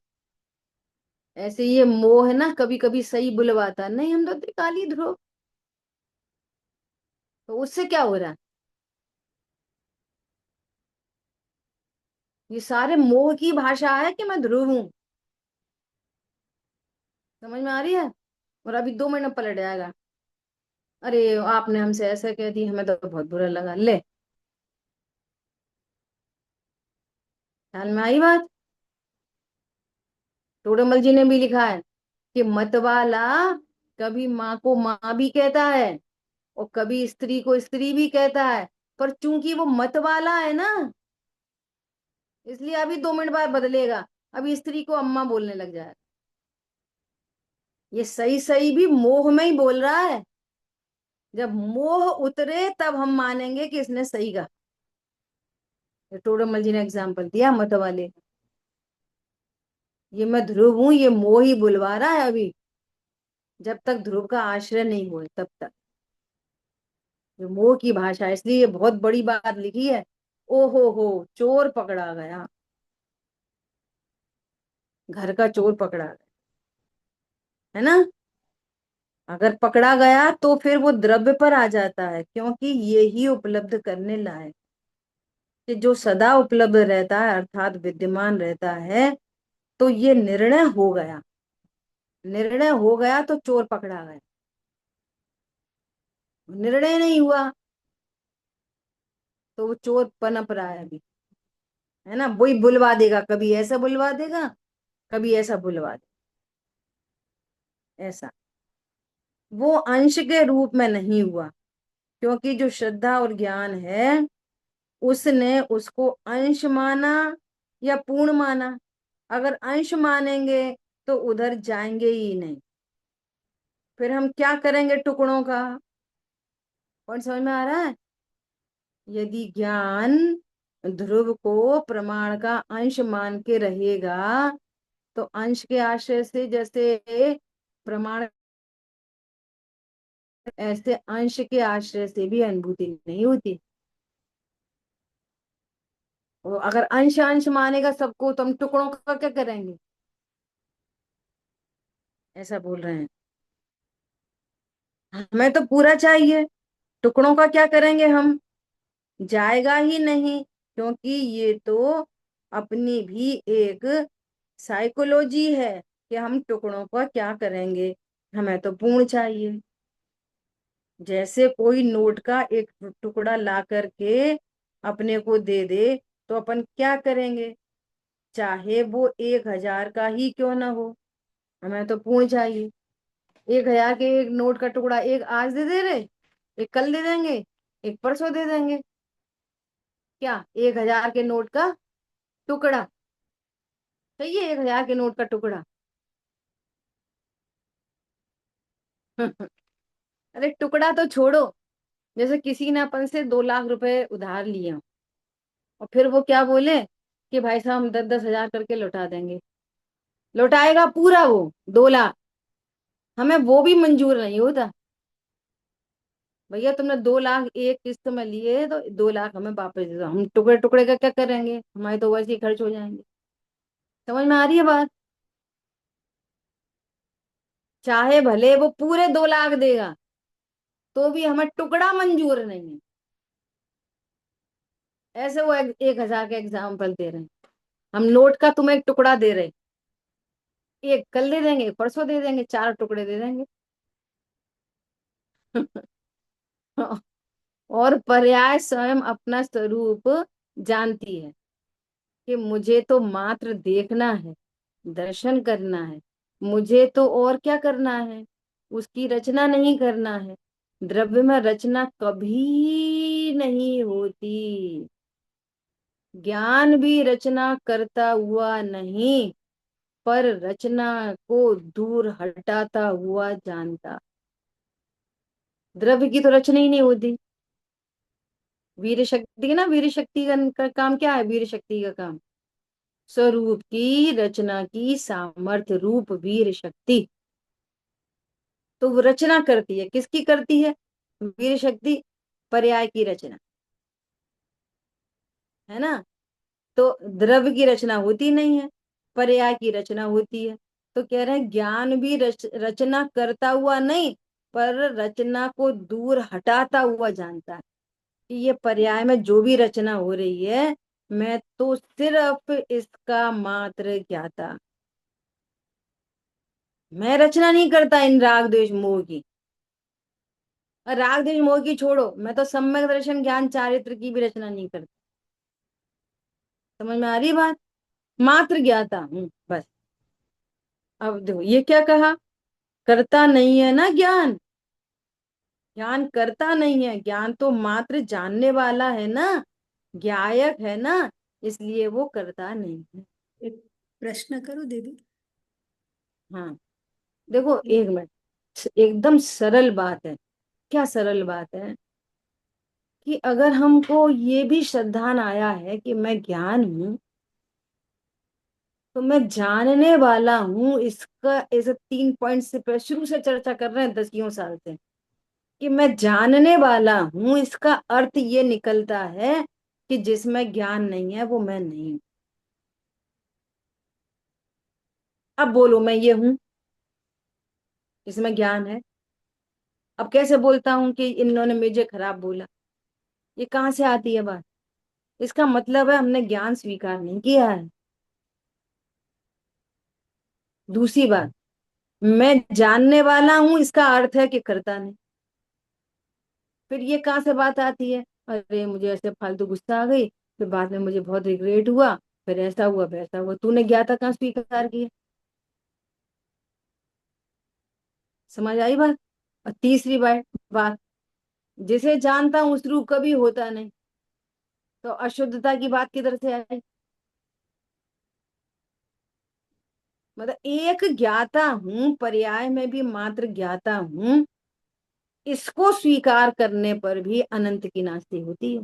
ऐसे ये मोह है ना, कभी कभी सही बुलवाता नहीं, हम तो त्रिकाली ध्रुव। तो उससे क्या हो रहा है? ये सारे मोह की भाषा है कि मैं ध्रुव हूं। समझ में आ रही है? और अभी 2 मिनट पलट जाएगा। अरे आपने हमसे ऐसा कह दी, हमें तो बहुत बुरा लगा। ले, ख्याल में आई बात। टोडरमल जी ने भी लिखा है कि मतवाला कभी माँ को माँ भी कहता है और कभी स्त्री को स्त्री भी कहता है, पर चूंकि वो मतवाला है ना, इसलिए अभी 2 मिनट बाद बदलेगा, अभी स्त्री को अम्मा बोलने लग जाए। ये सही सही भी मोह में ही बोल रहा है। जब मोह उतरे तब हम मानेंगे कि इसने सही कहा। टोडरमल जी ने एग्जाम्पल दिया मतवाले का। ये मैं ध्रुव हूं, ये मोह ही बुलवा रहा है अभी, जब तक ध्रुव का आश्रय नहीं हुए तब तक। ये मोह की भाषा है, इसलिए ये बहुत बड़ी बात लिखी है। ओ हो, चोर पकड़ा गया, घर का चोर पकड़ा गया, है ना। अगर पकड़ा गया तो फिर वो द्रव्य पर आ जाता है, क्योंकि ये ही उपलब्ध करने लायक, कि जो सदा उपलब्ध रहता है अर्थात विद्यमान रहता है, तो ये निर्णय हो गया। निर्णय हो गया तो चोर पकड़ा गया। निर्णय नहीं हुआ तो वो चोर पनप रहा है अभी, है ना। वही बुलवा देगा, कभी ऐसा बुलवा देगा, कभी ऐसा बुलवा देगा। ऐसा वो अंश के रूप में नहीं हुआ, क्योंकि जो श्रद्धा और ज्ञान है उसने उसको अंश माना या पूर्ण माना। अगर अंश मानेंगे तो उधर जाएंगे ही नहीं। फिर हम क्या करेंगे टुकड़ों का? कौन समझ में आ रहा है? यदि ज्ञान ध्रुव को प्रमाण का अंश मान के रहेगा, तो अंश के आश्रय से जैसे प्रमाण, ऐसे अंश के आश्रय से भी अनुभूति नहीं होती। और अगर अंश अंश मानेगा सबको, तो हम टुकड़ों का क्या करेंगे? ऐसा बोल रहे हैं। हमें तो पूरा चाहिए, टुकड़ों का क्या करेंगे हम? जाएगा ही नहीं, क्योंकि ये तो अपनी भी एक साइकोलॉजी है कि हम टुकड़ों का क्या करेंगे, हमें तो पूर्ण चाहिए। जैसे कोई नोट का एक टुकड़ा ला करके अपने को दे दे, तो अपन क्या करेंगे? चाहे वो 1,000 का ही क्यों ना हो, हमें तो पूर्ण चाहिए। 1,000 के एक नोट का टुकड़ा एक आज दे रहे, एक कल दे देंगे, एक परसों दे देंगे। क्या 1,000 के नोट का टुकड़ा चाहिए? 1,000 के नोट का टुकड़ा। अरे टुकड़ा तो छोड़ो, जैसे किसी ने अपन से 2 लाख रुपए उधार लिए हों, और फिर वो क्या बोले कि भाई साहब हम 10-10 हजार करके लौटा देंगे। लौटाएगा पूरा वो 2 लाख? हमें वो भी मंजूर नहीं होता। भैया तुमने 2 लाख एक किस्त में लिए, तो 2 लाख हमें वापस दे दो। हम टुकड़े टुकड़े का क्या करेंगे? हमारे तो वैसे ही खर्च हो जाएंगे। समझ में आ रही है बात? चाहे भले वो पूरे 2 लाख देगा, तो भी हमें टुकड़ा मंजूर नहीं है। ऐसे वो 1,000 का एग्जाम्पल दे रहे हैं। हम नोट का तुम्हें एक टुकड़ा दे रहे, एक कल दे देंगे, एक परसों दे देंगे, 4 टुकड़े दे देंगे। और पर्याय स्वयं अपना स्वरूप जानती है कि मुझे तो मात्र देखना है, दर्शन करना है, मुझे तो और क्या करना है, उसकी रचना नहीं करना है। द्रव्य में रचना कभी नहीं होती। ज्ञान भी रचना करता हुआ नहीं, पर रचना को दूर हटाता हुआ जानता। द्रव्य की तो रचना ही नहीं होती। वीर शक्ति है ना, वीर शक्ति का काम क्या है? वीर शक्ति का काम स्वरूप की रचना की सामर्थ्य रूप वीर शक्ति। तो वो रचना करती है, किसकी करती है? वीर शक्ति। पर्याय की रचना, है ना। तो द्रव्य की रचना होती नहीं है, पर्याय की रचना होती है। तो कह रहे हैं ज्ञान भी रचना करता हुआ नहीं, पर रचना को दूर हटाता हुआ जानता है कि ये पर्याय में जो भी रचना हो रही है, मैं तो सिर्फ इसका मात्र ज्ञाता, मैं रचना नहीं करता इन राग द्वेष मोह की। और राग द्वेष मोह की छोड़ो, मैं तो सम्यक दर्शन ज्ञान चारित्र की भी रचना नहीं करती। समझ में आ रही बात? मात्र ज्ञाता हूँ बस। अब देखो ये क्या कहा, करता नहीं है ना ज्ञान, ज्ञान करता नहीं है, ज्ञान तो मात्र जानने वाला है ना, ज्ञायक है ना, इसलिए वो करता नहीं है। एक प्रश्न करो दीदी। हाँ देखो एक मिनट, एकदम सरल बात है। क्या सरल बात है कि अगर हमको ये भी श्रद्धान आया है कि मैं ज्ञान हूं, तो मैं जानने वाला हूं, इसका ऐसे 3 पॉइंट से शुरू से चर्चा कर रहे हैं 10 साल से, कि मैं जानने वाला हूं, इसका अर्थ ये निकलता है कि जिसमें ज्ञान नहीं है वो मैं नहीं हूं। अब बोलो मैं ये हूं, इसमें ज्ञान है। अब कैसे बोलता हूं कि इन्होंने मुझे खराब बोला, ये कहाँ से आती है बात? इसका मतलब है हमने ज्ञान स्वीकार नहीं किया है। दूसरी बात, मैं जानने वाला हूं, इसका अर्थ है कि करता नहीं। फिर ये कहाँ से बात आती है, अरे मुझे ऐसे फालतू गुस्सा आ गई, फिर बाद में मुझे बहुत रिग्रेट हुआ, फिर ऐसा हुआ वैसा हुआ, तूने ज्ञाता कहाँ स्वीकार किया? समझ आई बात? और तीसरी बात, जिसे जानता हूं उस रूप कभी होता नहीं, तो अशुद्धता की बात किधर से आई? मतलब एक ज्ञाता हूं, पर्याय में भी मात्र ज्ञाता हूं, इसको स्वीकार करने पर भी अनंत की नास्ति होती है।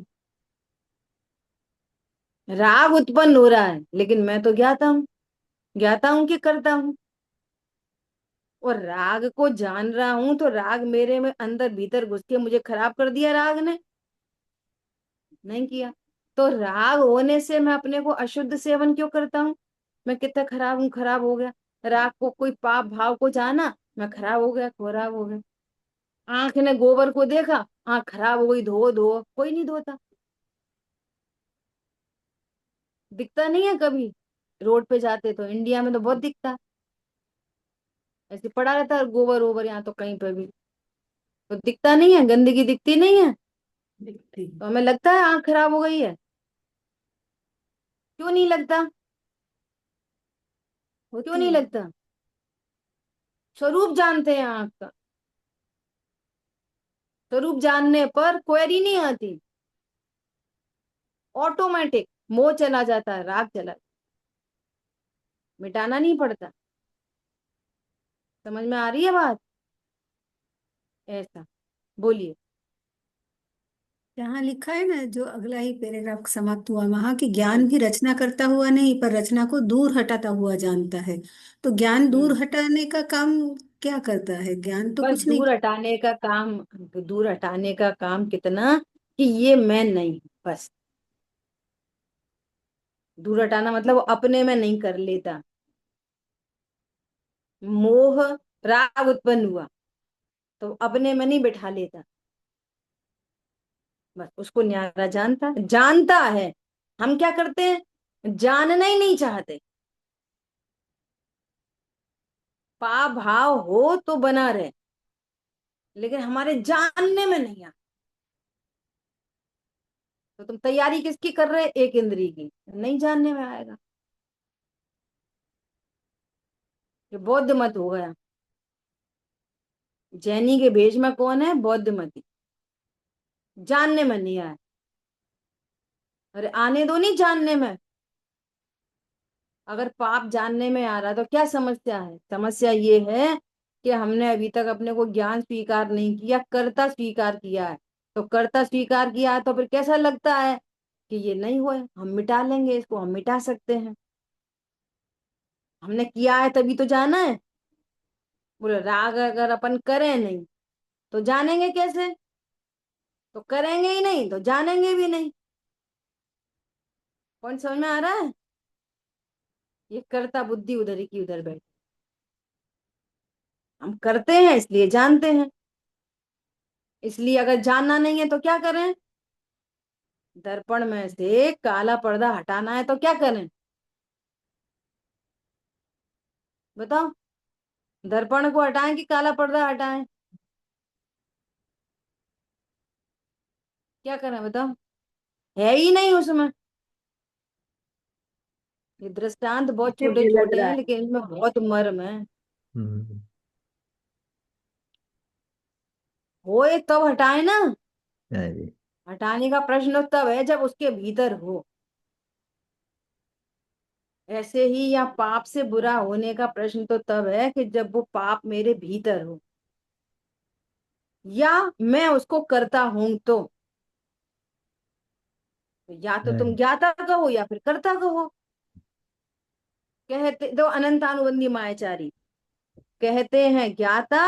राग उत्पन्न हो रहा है, लेकिन मैं तो ज्ञाता हूं, ज्ञाता हूं कि करता हूं। और राग को जान रहा हूं, तो राग मेरे में अंदर भीतर घुस के मुझे खराब कर दिया राग ने? नहीं किया। तो राग होने से मैं अपने को अशुद्ध सेवन क्यों करता हूँ? मैं कितना खराब हूँ, खराब हो गया। राग को, कोई पाप भाव को जाना, मैं खराब हो गया, खराब हो गया। आंख ने गोबर को देखा, आंख खराब हो गई, धो धो, कोई नहीं धोता। दिखता नहीं है कभी, रोड पे जाते तो इंडिया में तो बहुत दिखता है, ऐसे पड़ा रहता है गोबर ओबर यहाँ तो कहीं पे भी, तो दिखता नहीं है, गंदगी दिखती नहीं है, दिखती तो हमें लगता है आंख खराब हो गई है। क्यों नहीं लगता? क्यों होती नहीं है। लगता? स्वरूप जानते हैं आंख का, स्वरूप जानने पर क्वेरी नहीं आती, ऑटोमेटिक मोह चला जाता है, राग चला, मिटाना नहीं पड़ता। समझ में आ रही है बात? ऐसा बोलिए। जहाँ लिखा है ना, जो अगला ही पैराग्राफ समाप्त हुआ, वहां की ज्ञान भी रचना करता हुआ नहीं, पर रचना को दूर हटाता हुआ जानता है। तो ज्ञान दूर हम्म हटाने का काम क्या करता है? ज्ञान तो बस कुछ नहीं। दूर हटाने का काम, दूर हटाने का काम कितना, कि ये मैं नहीं हूं, बस। दूर हटाना मतलब वो अपने में नहीं कर लेता। मोह, राग उत्पन्न हुआ तो अपने में नहीं बिठा लेता, बस उसको न्यारा जानता है। हम क्या करते हैं, जानना ही नहीं चाहते। पाप भाव हो तो बना रहे, लेकिन हमारे जानने में नहीं आता। तो तुम तैयारी किसकी कर रहे, एक इंद्री की, नहीं जानने में आएगा। ये बौद्ध मत हो गया। जैनी के भेष में कौन है? बौद्ध मत। जानने में नहीं आया, अरे आने दो, नहीं जानने में। अगर पाप जानने में आ रहा तो क्या समस्या है? समस्या ये है कि हमने अभी तक अपने को ज्ञान स्वीकार नहीं किया, कर्ता स्वीकार किया है। तो कर्ता स्वीकार किया है तो फिर कैसा लगता है कि ये नहीं हुआ, हम मिटा लेंगे इसको, हम मिटा सकते हैं। हमने किया है तभी तो जाना है। बोले राग अगर अपन करें नहीं तो जानेंगे कैसे? तो करेंगे ही नहीं तो जानेंगे भी नहीं। कौन समझ में आ रहा है? ये कर्ता बुद्धि उधर की उधर बैठी। हम करते हैं इसलिए जानते हैं, इसलिए अगर जानना नहीं है तो क्या करें? दर्पण में से काला पर्दा हटाना है तो क्या करें? बताओ, दर्पण को हटाएं कि काला पर्दा हटाएं? क्या करें बताओ, है ही नहीं उसमें। ये दृष्टांत बहुत मुझे छोटे भी लग छोटे रहा हैं, है। लेकिन इनमें बहुत मर्म है। हम्म, होए तब हटाए ना। हाँ जी। हटाने का प्रश्न तब है जब उसके भीतर हो। ऐसे ही या पाप से बुरा होने का प्रश्न तो तब है कि जब वो पाप मेरे भीतर हो, या मैं उसको करता हूं तो। या तो हाँ तुम ज्ञाता कहो या फिर कर्ता कहो। कहते दो अनंतानुबंधी मायाचारी, कहते हैं ज्ञाता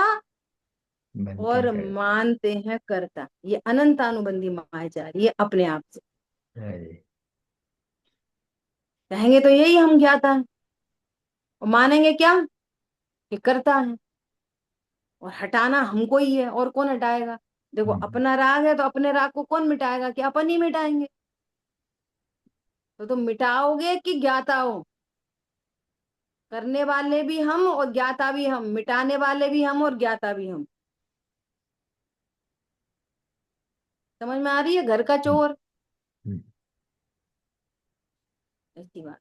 बनते और हैं कर। मानते हैं कर्ता। ये अनंतानुबंधी मायाचारी, ये अपने आप से हाँ जी। कहेंगे तो यही हम ज्ञाता है, और मानेंगे क्या कि कर्ता है। और हटाना हमको ही है, और कौन हटाएगा। देखो हम्म, अपना राग है तो अपने राग को कौन मिटाएगा, कि अपन ही मिटाएंगे। तो तुम मिटाओगे कि ज्ञाता हो। करने वाले भी हम और ज्ञाता भी हम, मिटाने वाले भी हम और ज्ञाता भी हम। समझ में आ रही है, घर का हम्म, चोर। हम्म, ऐसी बात,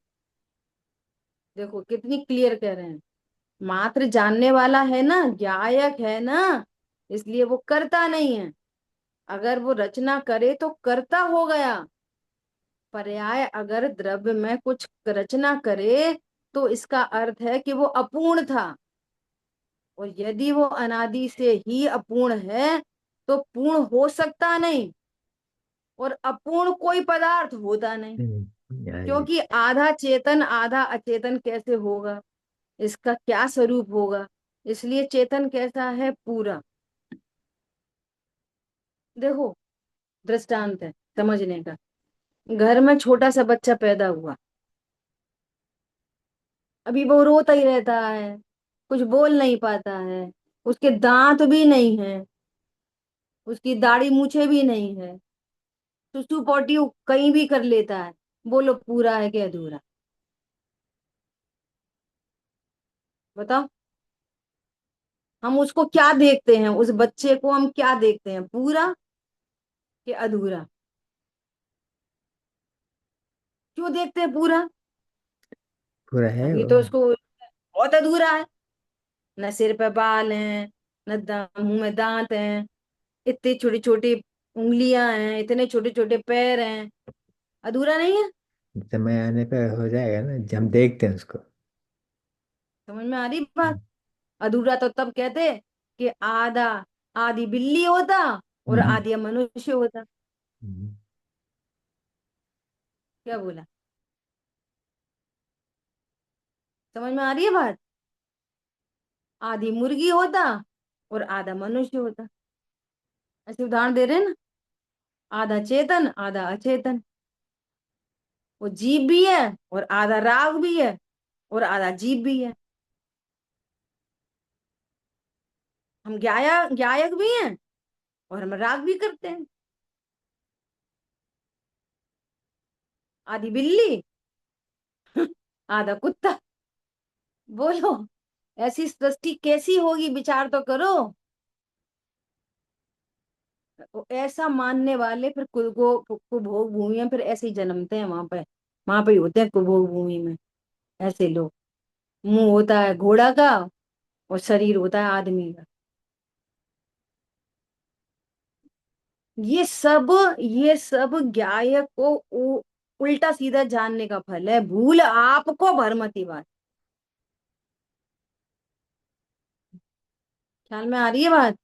देखो कितनी क्लियर कह रहे हैं। मात्र जानने वाला है ना, ज्ञायक है ना, इसलिए वो करता नहीं है। अगर वो रचना करे तो कर्ता हो गया। पर्याय अगर द्रव्य में कुछ रचना करे तो इसका अर्थ है कि वो अपूर्ण था। और यदि वो अनादि से ही अपूर्ण है तो पूर्ण हो सकता नहीं। और अपूर्ण कोई पदार्थ होता नहीं, हाँ जी। क्योंकि आधा चेतन आधा अचेतन कैसे होगा, इसका क्या स्वरूप होगा। इसलिए चेतन कैसा है, पूरा। देखो दृष्टांत है समझने का। घर में छोटा सा बच्चा पैदा हुआ, अभी वो रोता ही रहता है, कुछ बोल नहीं पाता है, उसके दांत भी नहीं है, उसकी दाढ़ी मूछें भी नहीं है, सुसु पोटी कहीं भी कर लेता है। बोलो पूरा है कि अधूरा। बताओ, हम उसको क्या देखते हैं, उस बच्चे को हम क्या देखते हैं, पूरा कि अधूरा। क्यों देखते हैं पूरा। पूरा है अभी वो। तो उसको बहुत अधूरा है। न सिर पे बाल हैं, न मुंह में दांत हैं, इतनी छोटी छोटी उंगलियां हैं, इतने छोटे छोटे पैर हैं। अधूरा नहीं है। समय आने पे हो जाएगा ना, जब हम देखते हैं उसको। समझ में आ रही बात। हम्म, अधूरा तो तब कहते कि आधा, आधी बिल्ली होता और हम्म, आधी मनुष्य होता। हम्म, क्या बोला, समझ में आ रही है बात। आधी मुर्गी होता और आधा मनुष्य होता। ऐसे उदाहरण दे रहे हैं ना। आधा चेतन आधा अचेतन। वो जीव भी है और आधा राग भी है और आधा जीव भी है। हम गायक भी हैं और हम राग भी करते हैं। आधी बिल्ली आधा कुत्ता। बोलो ऐसी सृष्टि कैसी होगी, विचार तो करो। तो ऐसा मानने वाले फिर खुद को कुभोग भूमि में फिर ऐसे ही जन्मते हैं, वहां पे ही होते हैं कुभोग भूमि में ऐसे लोग। मुंह होता है घोड़ा का और शरीर होता है आदमी का। ये सब गायक को उल्टा सीधा जानने का फल है। भूल आपको भरमती बात। ख्याल में आ रही है बात।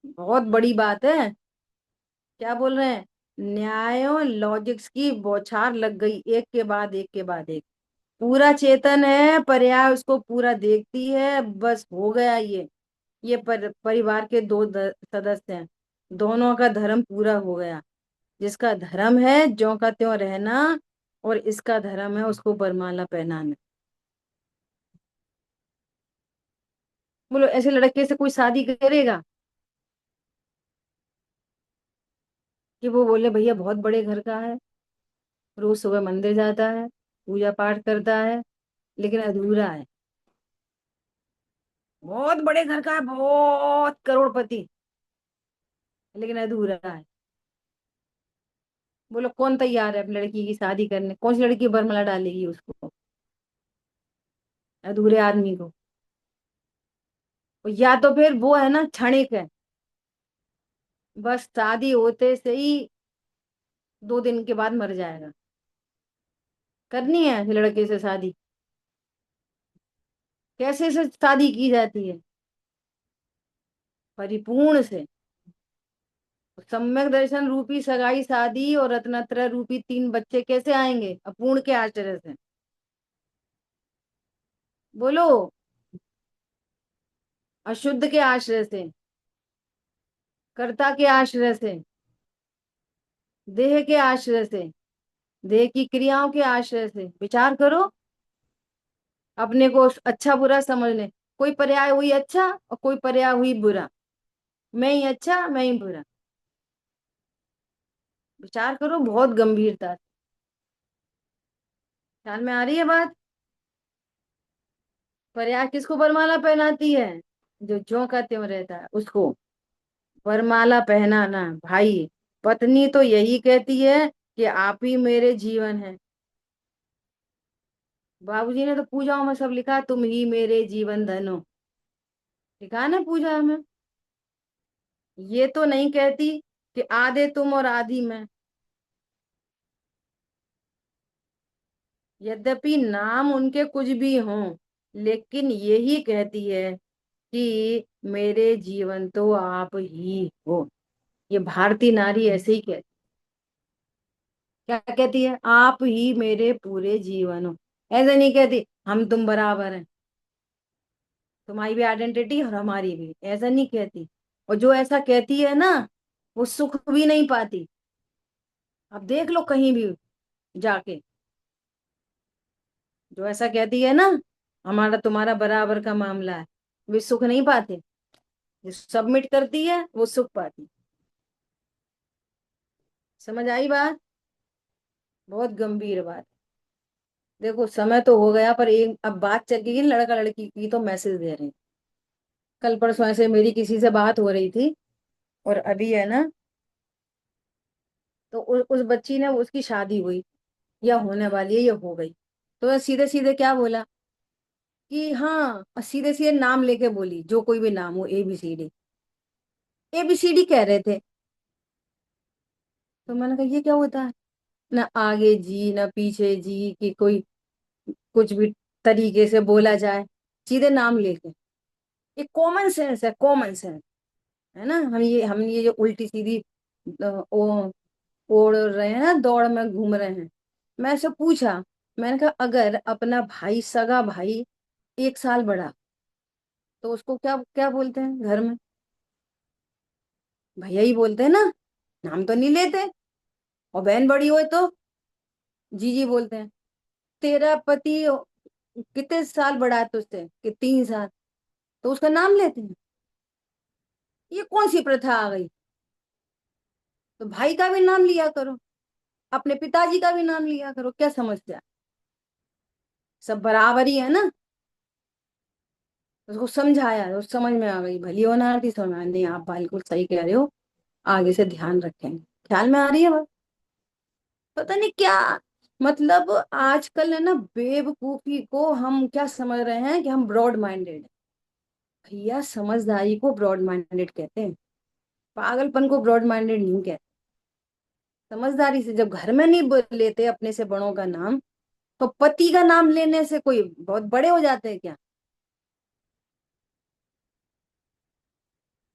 बहुत बड़ी बात है। क्या बोल रहे हैं, न्यायों लॉजिक्स की बौछार लग गई, एक के बाद एक के बाद एक। पूरा चेतन है, पर्याय उसको पूरा देखती है, बस हो गया ये परिवार के दो सदस्य हैं, दोनों का धर्म पूरा हो गया। जिसका धर्म है ज्यों का त्यों रहना, और इसका धर्म है उसको वरमाला पहनाना। बोलो ऐसे लड़के से कोई शादी करेगा कि वो बोले भैया बहुत बड़े घर का है, रोज सुबह मंदिर जाता है, पूजा पाठ करता है, लेकिन अधूरा है। बहुत बड़े घर का है, बहुत करोड़पति, लेकिन अधूरा है। बोलो कौन तैयार है अपनी लड़की की शादी करने? कौन सी लड़की बरमला डालेगी उसको, अधूरे आदमी को? या तो फिर वो है ना क्षणिक है, बस शादी होते से ही 2 दिन के बाद मर जाएगा। करनी है ऐसे लड़के से शादी? कैसे से शादी की जाती है? परिपूर्ण से। सम्यक दर्शन रूपी सगाई शादी और रत्नत्रय रूपी 3 बच्चे कैसे आएंगे? अपूर्ण के आश्रय से। बोलो। अशुद्ध के आश्रय से, कर्ता के आश्रय से, देह के आश्रय से, देह की क्रियाओं के आश्रय से। विचार करो। अपने को अच्छा बुरा समझने, कोई पर्याय हुई अच्छा और कोई पर्याय हुई बुरा। मैं ही अच्छा, मैं ही बुरा। विचार करो बहुत गंभीरता से। ख्याल में आ रही है बात? पर्याय किसको वरमाला पहनाती है? जो ज्यों का त्यों रहता है उसको वरमाला पहनाना। भाई पत्नी तो यही कहती है कि आप ही मेरे जीवन है। बाबूजी ने तो पूजाओं में सब लिखा, तुम ही मेरे जीवन धन हो, लिखा है ना पूजा में। ये तो नहीं कहती कि आधे तुम और आधी मैं। यद्यपि नाम उनके कुछ भी हों, लेकिन यही कहती है कि मेरे जीवन तो आप ही हो। ये भारतीय नारी ऐसे ही कहती। क्या कहती है? आप ही मेरे पूरे जीवन हो। ऐसे नहीं कहती हम तुम बराबर हैं, तुम्हारी भी आइडेंटिटी और हमारी भी, ऐसा नहीं कहती। और जो ऐसा कहती है ना, वो सुख भी नहीं पाती। अब देख लो कहीं भी जाके, जो ऐसा कहती है ना, हमारा तुम्हारा बराबर का मामला है, वे सुख नहीं पाते। जो सबमिट करती है वो सुख पाती। समझ आई बात? बहुत गंभीर बात। देखो समय तो हो गया, पर एक अब बात चल गई लड़का लड़की की, तो मैसेज दे रहे हैं। कल परसों ऐसे मेरी किसी से बात हो रही थी, और अभी है ना, तो उस बच्ची ने, उसकी शादी हुई या होने वाली है या हो गई, तो सीधे सीधे क्या बोला कि हाँ, सीधे सीधे नाम लेके बोली, जो कोई भी नाम हो, ABCD। ABCD कह रहे थे। तो मैंने कहा ये क्या होता है? ना आगे जी ना पीछे जी, कि कोई कुछ भी तरीके से बोला जाए, सीधे नाम लेके। ये कॉमन सेंस है, कॉमन सेंस है ना। हम ये जो उल्टी सीधी ओ ओढ़ रहे हैं ना, दौड़ में घूम रहे हैं। मैं ऐसे पूछा, मैंने कहा अगर अपना भाई, सगा भाई 1 साल बड़ा, तो उसको क्या क्या बोलते हैं घर में? भैया ही बोलते हैं ना, नाम तो नहीं लेते। और बहन बड़ी हो तो जीजी बोलते हैं। तेरा पति कितने साल बड़ा है तुझसे? कि 3 साल, तो उसका नाम लेते हैं। ये कौन सी प्रथा आ गई? तो भाई का भी नाम लिया करो, अपने पिताजी का भी नाम लिया करो, क्या समस्या? सब बराबर ही है ना। उसको समझाया, उस समझ में आ गई, भली होना थी समझ में। नहीं, आप बिल्कुल सही कह रहे हो, आगे से ध्यान रखेंगे। ख्याल में आ रही है बात? पता नहीं क्या, मतलब आजकल है ना, बेवकूफी को हम क्या समझ रहे हैं कि हम ब्रॉड माइंडेड है। भैया समझदारी को ब्रॉड माइंडेड कहते हैं, पागलपन को ब्रॉड माइंडेड नहीं कहते। समझदारी से जब घर में नहीं लेते अपने से बड़ों का नाम, तो पति का नाम लेने से कोई बहुत बड़े हो जाते हैं क्या?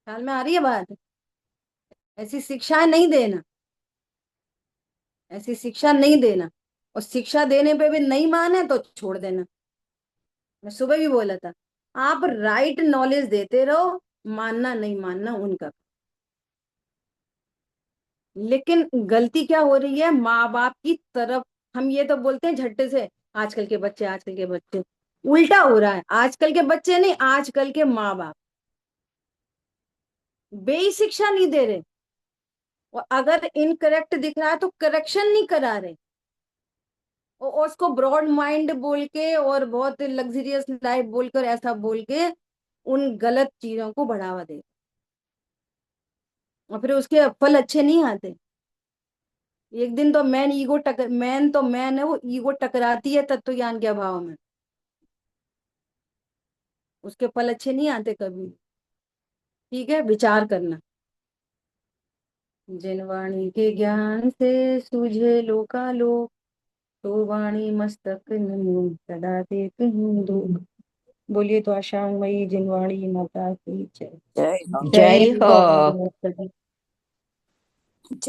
ख्याल में आ रही है बात? ऐसी शिक्षा नहीं देना, ऐसी शिक्षा नहीं देना। और शिक्षा देने पे भी नहीं माने तो छोड़ देना। मैं सुबह भी बोला था, आप राइट नॉलेज देते रहो, मानना नहीं मानना उनका। लेकिन गलती क्या हो रही है माँ बाप की तरफ? हम ये तो बोलते हैं झट्टे से, आजकल के बच्चे, आजकल के बच्चे। उल्टा हो रहा है, आजकल के बच्चे नहीं, आजकल के माँ बाप बेई शिक्षा नहीं दे रहे। और अगर इनकरेक्ट दिख रहा है तो करेक्शन नहीं करा रहे, और उसको ब्रॉड माइंड बोल के और बहुत लग्जरियस लाइफ बोलकर, ऐसा बोल के उन गलत चीजों को बढ़ावा दे। और फिर उसके फल अच्छे नहीं आते। एक दिन तो मैन तो मैन है, वो ईगो टकराती है तत्व ज्ञान के अभाव में, उसके फल अच्छे नहीं आते कभी। ठीक है, विचार करना। जिन वाणी के ज्ञान से सूझे लोकालोक, तो वाणी मस्तक नमो सदा देत हूँ दुख। बोलिए तो आशांगमयी जिनवाणी माता की जय। जय जय जय श्री हो। गौर माता की। जय